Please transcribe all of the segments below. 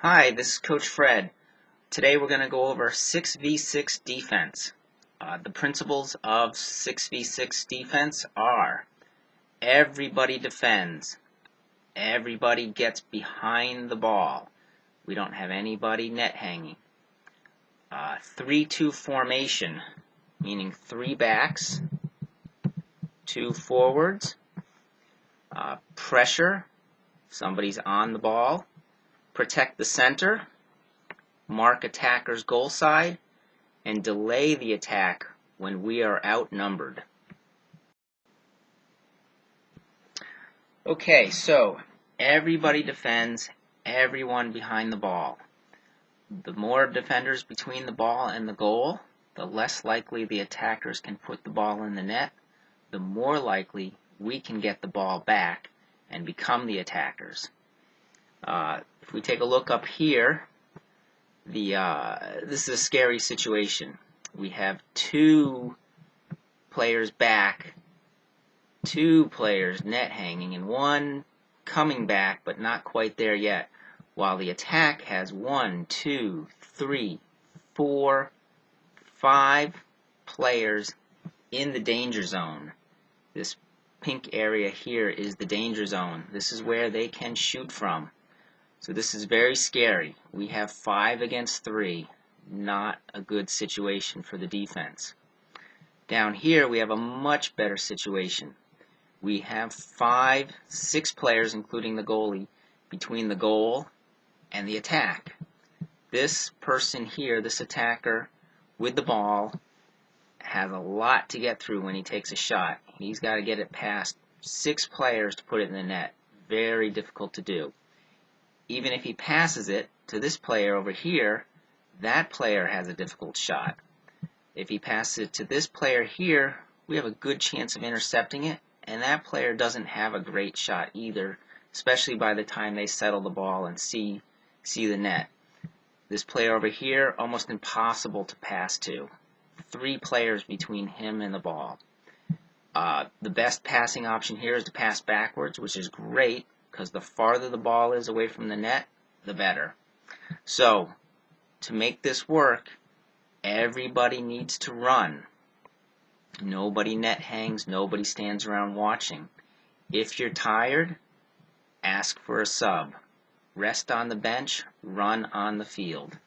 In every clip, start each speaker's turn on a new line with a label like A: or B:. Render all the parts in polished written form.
A: Hi, this is Coach Fred. Today we're going to go over 6v6 defense. The principles of 6v6 defense are everybody defends, everybody gets behind the ball, we don't have anybody net hanging. 3-2 formation, meaning 3 backs, 2 forwards. Pressure, somebody's on the ball. Protect the center, mark attacker's goal side, and delay the attack when we are outnumbered. Okay, so everybody defends, everyone behind the ball. The more defenders between the ball and the goal, the less likely the attackers can put the ball in the net, the more likely we can get the ball back and become the attackers. If we take a look up here, this is a scary situation. We have 2 players back, 2 players net hanging, and 1 coming back but not quite there yet, while the attack has 1, 2, 3, 4, 5 players in the danger zone. This pink area here is the danger zone. This is where they can shoot from. So this is very scary. We have 5 against 3. Not a good situation for the defense. Down here we have a much better situation. We have 6 players, including the goalie, between the goal and the attack. This person here, this attacker with the ball, has a lot to get through when he takes a shot. He's got to get it past 6 players to put it in the net. Very difficult to do. Even if he passes it to this player over here, that player has a difficult shot. If he passes it to this player here, we have a good chance of intercepting it, and that player doesn't have a great shot either, especially by the time they settle the ball and see the net. This player over here, almost impossible to pass to. 3 players between him and the ball. The best passing option here is to pass backwards, which is great, because the farther the ball is away from the net, the better. So, to make this work, everybody needs to run. Nobody net hangs, nobody stands around watching. If you're tired, ask for a sub. Rest on the bench, run on the field.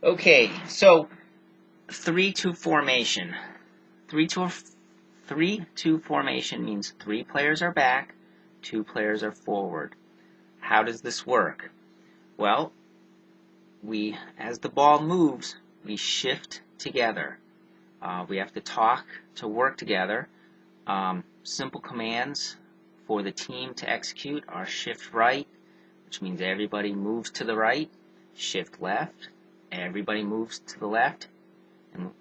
A: Okay, so 3-2 formation. 3-2 formation means 3 players are back, 2 players are forward. How does this work? Well, as the ball moves, we shift together. We have to talk to work together. Simple commands for the team to execute are shift right, which means everybody moves to the right, shift left, everybody moves to the left, and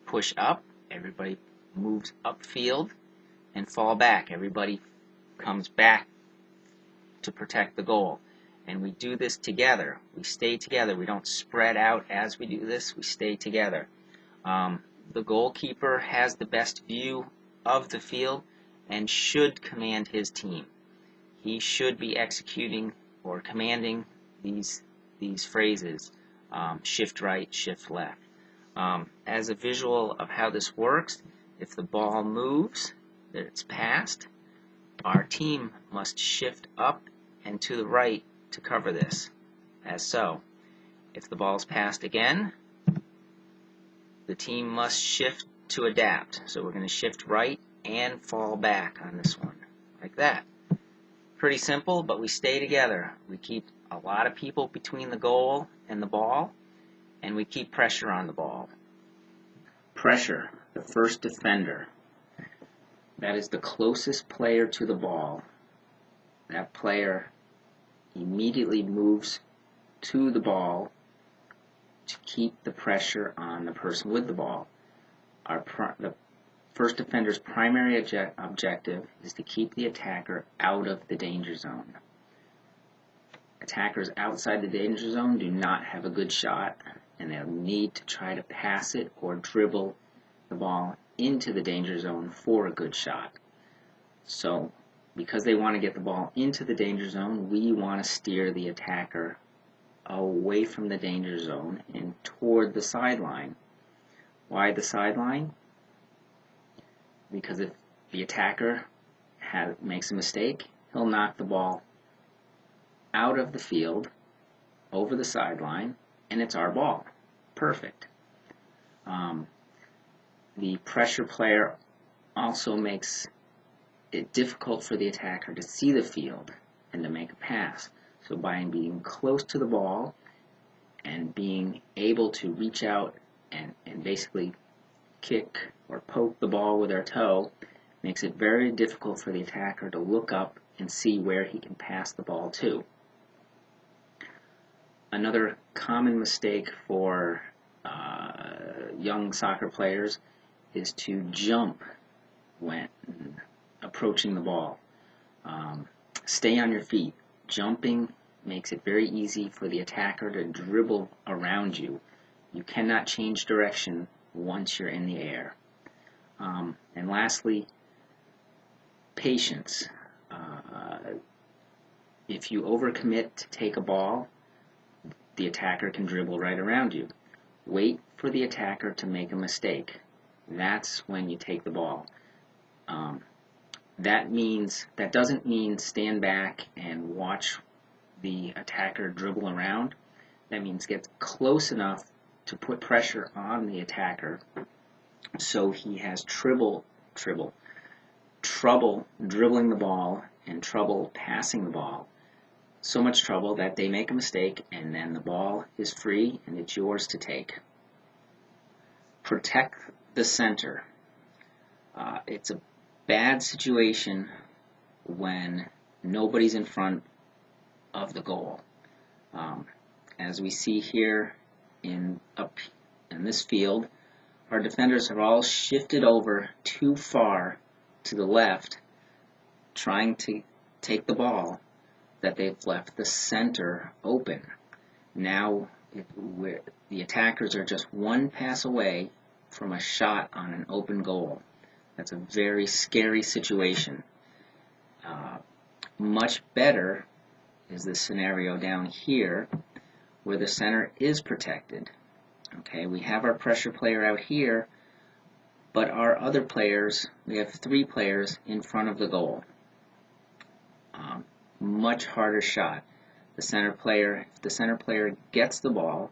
A: push up, everybody moves upfield, and fall back. Everybody comes back to protect the goal. And we do this together. We stay together. We don't spread out as we do this. We stay together. The goalkeeper has the best view of the field and should command his team. He should be executing or commanding these phrases, shift right, shift left. As a visual of how this works, if the ball moves, that it's passed, our team must shift up and to the right to cover this, as so. If the ball is passed again, the team must shift to adapt. So we're going to shift right and fall back on this one, like that. Pretty simple, but we stay together. We keep a lot of people between the goal and the ball, and we keep pressure on the ball. Pressure, the first defender. That is the closest player to the ball. That player immediately moves to the ball to keep the pressure on the person with the ball. The first defender's primary objective is to keep the attacker out of the danger zone. Attackers outside the danger zone do not have a good shot, and they'll need to try to pass it or dribble the ball into the danger zone for a good shot. So because they want to get the ball into the danger zone, we want to steer the attacker away from the danger zone and toward the sideline. Why the sideline? Because if the attacker makes a mistake, he'll knock the ball out of the field, over the sideline, and it's our ball. Perfect. The pressure player also makes it difficult for the attacker to see the field and to make a pass. So by being close to the ball and being able to reach out and basically kick or poke the ball with our toe, makes it very difficult for the attacker to look up and see where he can pass the ball to. Another common mistake for young soccer players is to jump when approaching the ball. Stay on your feet. Jumping makes it very easy for the attacker to dribble around you. You cannot change direction once you're in the air. And lastly, patience. If you overcommit to take a ball, the attacker can dribble right around you. Wait for the attacker to make a mistake. That's when you take the ball. That doesn't mean stand back and watch the attacker dribble around. That means get close enough to put pressure on the attacker so he has trouble dribbling the ball and trouble passing the ball. So much trouble that they make a mistake and then the ball is free and it's yours to take. Protect the center. It's a bad situation when nobody's in front of the goal. As we see here in this field, our defenders have all shifted over too far to the left, trying to take the ball, that they've left the center open. Now the attackers are just one pass away from a shot on an open goal. That's a very scary situation. Much better is the scenario down here where the center is protected. Okay, we have our pressure player out here, but our other players, we have 3 players in front of the goal. Much harder shot. If the center player gets the ball,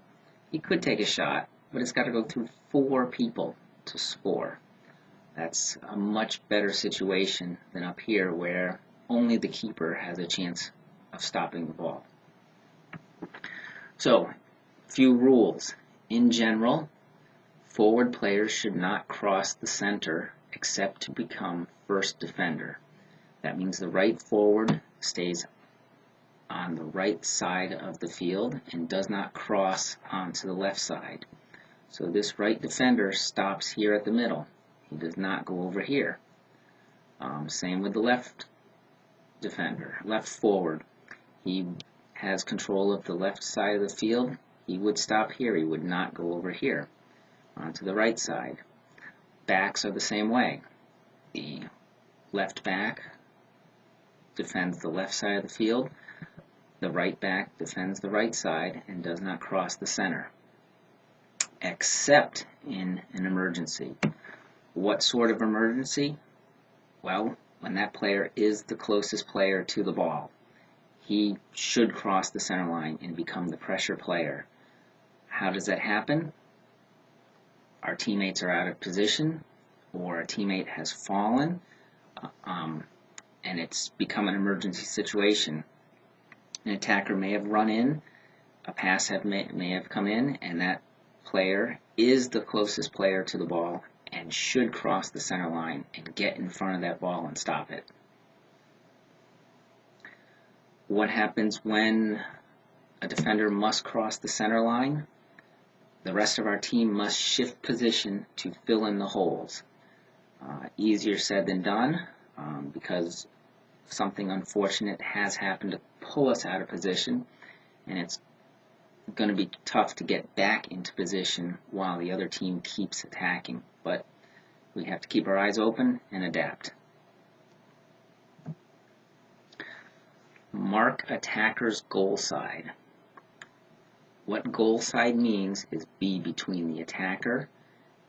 A: he could take a shot, but it's got to go through 4 people to score. That's a much better situation than up here where only the keeper has a chance of stopping the ball. So, few rules. In general, forward players should not cross the center except to become first defender. That means the right forward stays on the right side of the field and does not cross onto the left side. So this right defender stops here at the middle. He does not go over here. Same with the left defender, left forward. He has control of the left side of the field. He would stop here. He would not go over here onto the right side. Backs are the same way. The left back defends the left side of the field. The right back defends the right side and does not cross the center, except in an emergency. What sort of emergency? Well, when that player is the closest player to the ball. He should cross the center line and become the pressure player. How does that happen? Our teammates are out of position, or a teammate has fallen, and it's become an emergency situation. An attacker may have run in, a pass may have come in, and that player is the closest player to the ball and should cross the center line and get in front of that ball and stop it. What happens when a defender must cross the center line? The rest of our team must shift position to fill in the holes. Easier said than done, because something unfortunate has happened to pull us out of position, and it's going to be tough to get back into position while the other team keeps attacking. But we have to keep our eyes open and adapt. mark attacker's goal side. What goal side means is be between the attacker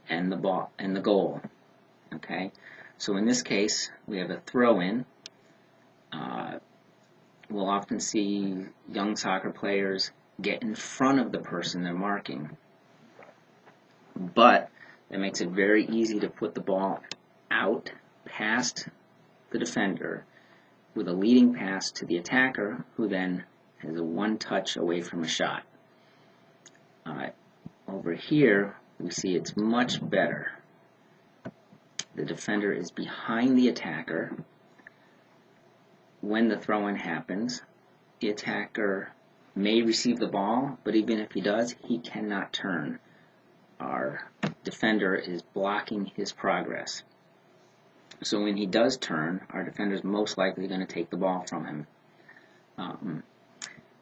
A: and the ball and the goal. Okay, so in this case we have a throw-in. We'll often see young soccer players get in front of the person they're marking, but that makes it very easy to put the ball out past the defender with a leading pass to the attacker, who then has a one touch away from a shot. Over here we see it's much better. The defender is behind the attacker. When the throw-in happens, the attacker may receive the ball, but even if he does, he cannot turn. Our defender is blocking his progress. So when he does turn, our defender is most likely going to take the ball from him.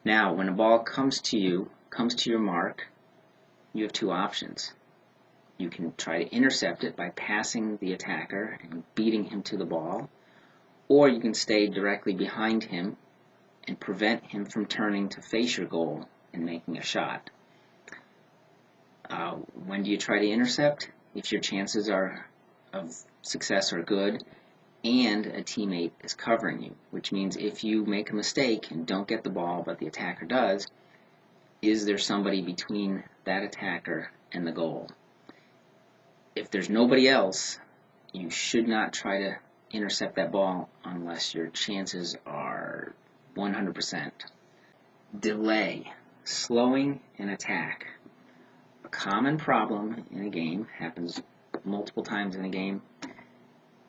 A: Now, when a ball comes to your mark, you have two options. You can try to intercept it by passing the attacker and beating him to the ball, or you can stay directly behind him and prevent him from turning to face your goal and making a shot. When do you try to intercept? If your chances of success are good and a teammate is covering you, which means if you make a mistake and don't get the ball but the attacker does, is there somebody between that attacker and the goal? If there's nobody else, you should not try to intercept that ball unless your chances are 100%. Delay, slowing an attack. A common problem in a game, happens multiple times in a game,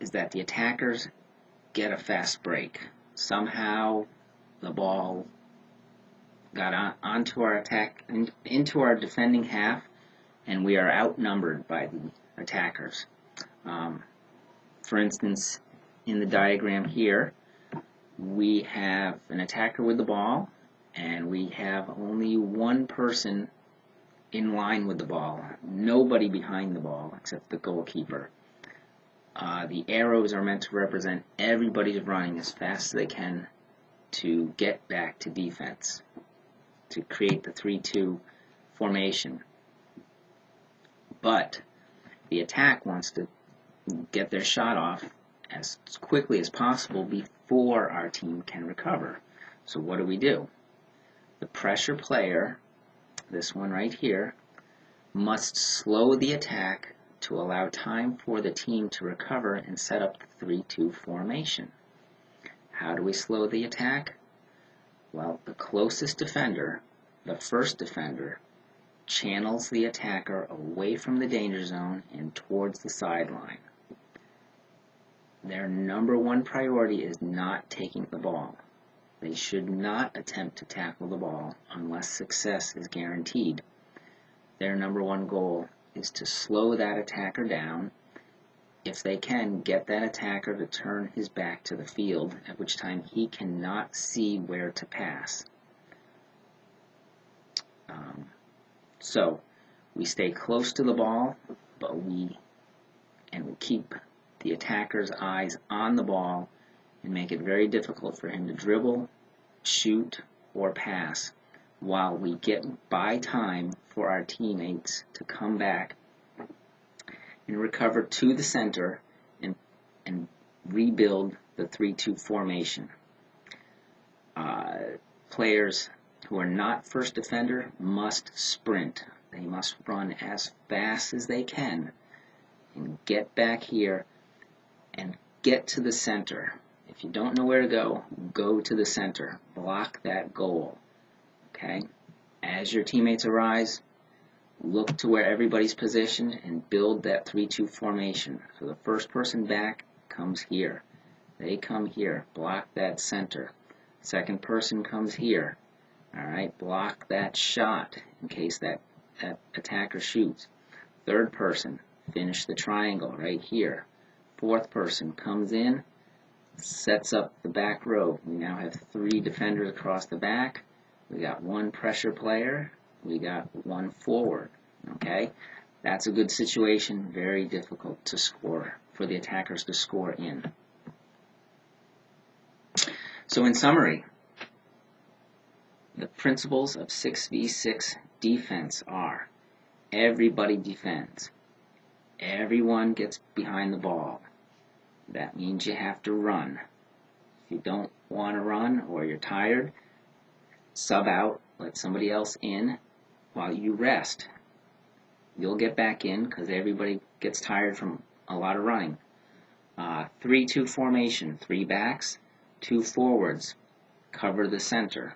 A: is that the attackers get a fast break. Somehow the ball got onto our attack, into our defending half, and we are outnumbered by the attackers. For instance, in the diagram here, we have an attacker with the ball, and we have only one person in line with the ball, nobody behind the ball except the goalkeeper. The arrows are meant to represent everybody's running as fast as they can to get back to defense, to create the 3-2 formation. But the attack wants to get their shot off as quickly as possible before our team can recover. So what do? The pressure player, this one right here, must slow the attack to allow time for the team to recover and set up the 3-2 formation. How do we slow the attack? Well, the closest defender, the first defender, channels the attacker away from the danger zone and towards the sideline. Their number one priority is not taking the ball. They should not attempt to tackle the ball unless success is guaranteed. Their number one goal is to slow that attacker down. If they can, get that attacker to turn his back to the field, at which time he cannot see where to pass. So we stay close to the ball, but we keep the attacker's eyes on the ball and make it very difficult for him to dribble, shoot, or pass, while we buy time for our teammates to come back and recover to the center and rebuild the 3-2 formation. Players who are not first defender must sprint. They must run as fast as they can and get back here and get to the center. If you don't know where to go to the center. Block that goal. Okay? As your teammates arise, look to where everybody's positioned and build that 3-2 formation. So the first person back comes here. They come here. Block that center. Second person comes here. Alright, block that shot in case that attacker shoots. Third person, finish the triangle right here. Fourth person comes in, sets up the back row. We now have 3 defenders across the back. We got 1 pressure player. We got 1 forward. Okay, that's a good situation. Very difficult to score, for the attackers to score in. So in summary, principles of 6v6 defense are: everybody defends. Everyone gets behind the ball. That means you have to run. If you don't want to run or you're tired, sub out, let somebody else in while you rest. You'll get back in because everybody gets tired from a lot of running. 3-2 formation, 3 backs, 2 forwards, cover the center.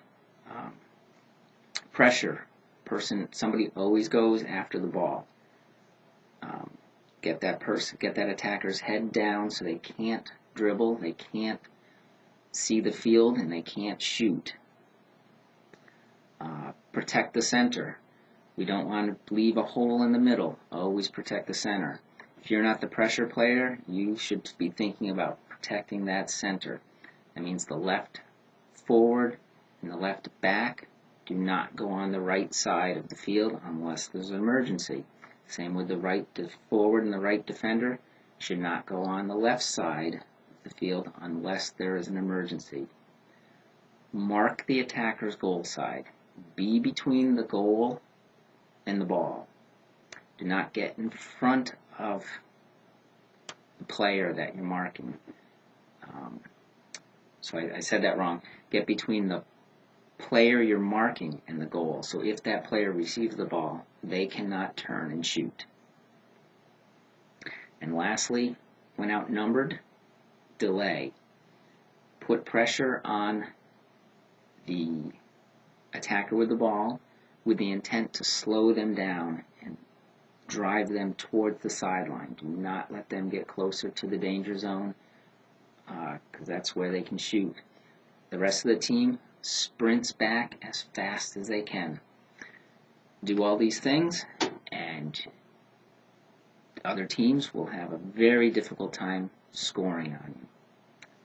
A: Pressure, somebody always goes after the ball. Get that attacker's head down so they can't dribble, they can't see the field, and they can't shoot. Protect the center. We don't want to leave a hole in the middle. Always protect the center. If you're not the pressure player, you should be thinking about protecting that center. That means the left forward and the left back do not go on the right side of the field unless there's an emergency. Same with the right forward and the right defender should not go on the left side of the field unless there is an emergency. Mark the attacker's goal side. Be between the goal and the ball. Do not get in front of the player that you're marking. So I said that wrong. Get between the player you're marking and the goal. So if that player receives the ball, they cannot turn and shoot. And lastly, when outnumbered, delay. Put pressure on the attacker with the ball with the intent to slow them down and drive them towards the sideline. Do not let them get closer to the danger zone because that's where they can shoot. The rest of the team sprints back as fast as they can. Do all these things and other teams will have a very difficult time scoring on you.